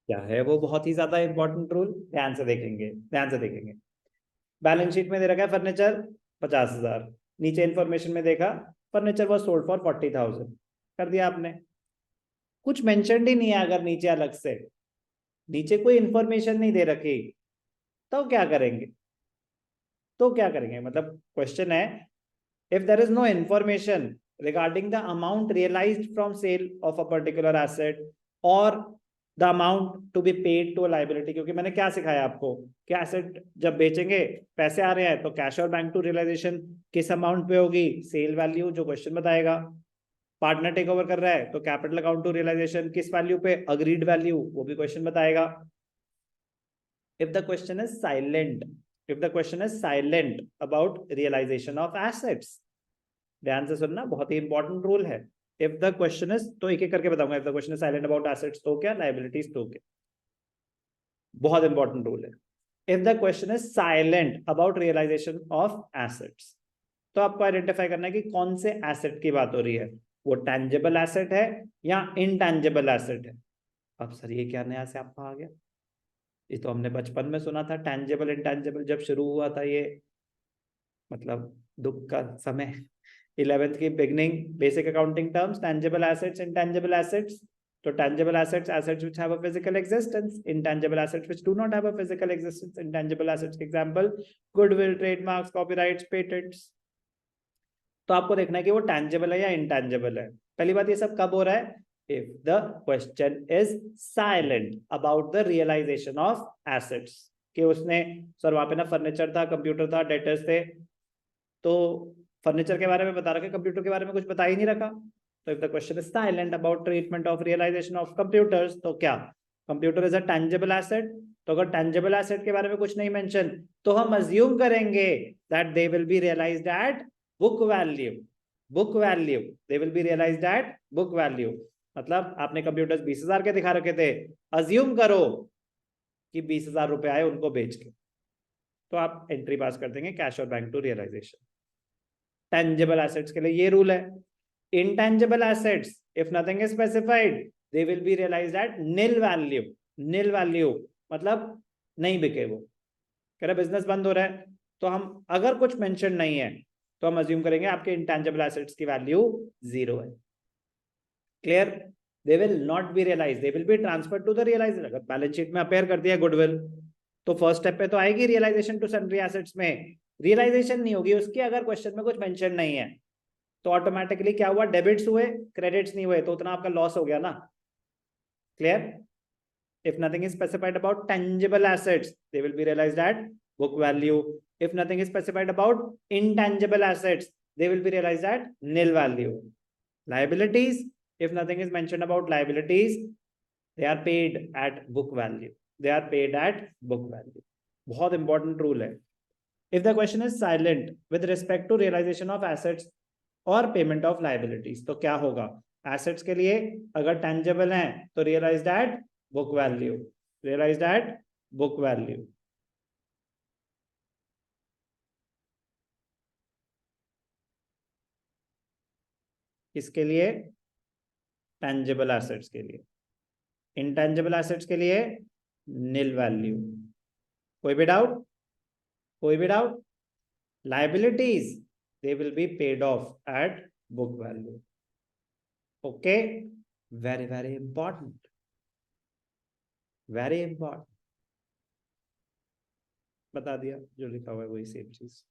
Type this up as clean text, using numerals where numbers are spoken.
क्या है वो बहुत ही ज्यादा इंपॉर्टेंट रूल, ध्यान से देखेंगे, ध्यान से देखेंगे। बैलेंस शीट में दे रखा है फर्नीचर 50,000, नीचे इंफॉर्मेशन में देखा फर्नीचर वॉज सोल्ड फॉर 40,000, कर दिया आपने। कुछ मेंशन ही नहीं है, अगर नीचे अलग से नीचे कोई इंफॉर्मेशन नहीं दे रखी तो क्या करेंगे? तो क्या करेंगे मतलब क्वेश्चन है, if there is no information regarding the amount realized from sale of a particular asset or the amount to be paid to a liability, क्योंकि मैंने क्या सिखाया आपको कि एसेट जब बेचेंगे पैसे आ रहे हैं तो कैश और बैंक टू रियलाइजेशन किस अमाउंट पे होगी, सेल वैल्यू जो क्वेश्चन बताएगा। पार्टनर टेक ओवर कर रहा है तो कैपिटल अकाउंट टू रियलाइजेशन किस वैल्यू पे, अग्रीड वैल्यू, वो भी क्वेश्चन बताएगा। if the question is silent if the question is silent about realization of assets, ध्यान से सुनना, बहुत ही इंपॉर्टेंट रूल है। इफ द क्वेश्चन इज, तो एक एक करके बताऊंगा, if the question is silent about assets तो क्या, लायबिलिटीज तो क्या, बहुत इंपॉर्टेंट रूल है। If the question is silent about realisation of assets, तो आपको आइडेंटिफाई करना है कि कौन से एसेट की बात हो रही है, वो टैंजेबल एसेट है या इनटैंजेबल एसेट है। अब सर ये क्या नया से आपका आ गया, ये तो हमने बचपन में सुना था, टैंजेबल इंटैंजेबल जब शुरू हुआ था ये, मतलब दुख का समय, 11th की beginning, basic accounting terms, tangible assets, intangible assets. तो tangible assets, assets which have a physical existence, intangible assets which do not have a physical existence. Intangible assets के example goodwill, trademarks, copyrights, patents. तो आपको देखना है कि वो tangible है या इनटैंजेबल है। पहली बात, ये सब कब हो रहा है, if the question is silent about the realisation of assets, कि उसने सर वहां पे ना फर्नीचर था, कंप्यूटर था, डेटर्स थे, तो फर्नीचर के बारे में बता रखा, कंप्यूटर के बारे में कुछ बता ही नहीं रखा। तो if the question is silent about treatment of realisation of computers, तो क्या computer is a tangible asset? तो अगर टैंजेबल एसेट के बारे में कुछ नहीं मेंशन, तो हम अज्यूम करेंगे that they will be realised at book value. Book value, they will be realised at book value. मतलब आपने कंप्यूटर्स 20,000 के दिखा रखे थे, अज्यूम करो कि 20,000 रुपए आए उनको बेच के, तो आप एंट्री पास कर देंगे कैश और bank to realisation. Tangible assets के लिए ये रूल है। Intangible assets, if nothing is specified, they will be realised at nil value. Nil value मतलब नहीं बिके वो, कह रहा बिजनेस बंद हो रहा है, तो हम अगर कुछ मेंशन नहीं है तो हम अज्यूम करेंगे आपके इनटैंजेबल एसेट्स की वैल्यू 0 है। Clear? They will not be realise, they will be transfer to the realise. अगर बैलेंस शीट में अपेयर कर दिया गुडविल, तो फर्स्ट स्टेप पे तो आएगी रियलाइजेशन टू सन्ड्री एसेट्स में, रियलाइजेशन नहीं होगी उसकी अगर क्वेश्चन में कुछ मेंशन नहीं है। तो ऑटोमेटिकली क्या हुआ, डेबिट्स हुए, क्रेडिट्स नहीं हुए, तो उतना आपका लॉस हो गया ना। Clear? if nothing is specified about tangible assets, they will be realized at book value. If nothing is specified about intangible assets, they will be realized at nil value. Liabilities, if nothing is mentioned about liabilities, they are paid at book value. They are paid at book value. बहुत important rule है। If the question is silent with respect to realization of assets और payment of liabilities, तो क्या होगा, assets के लिए अगर tangible है तो realised at book value, realised at book value. इसके लिए टेंजेबल एसेट्स के लिए, इनटेंजेबल एसेट्स के लिए निल वैल्यू। कोई भी डाउट? कोई भी doubt? Liabilities, they will be paid off at book value. Okay, very very important, very important. बता दिया, जो लिखा हुआ है वही सेम चीज।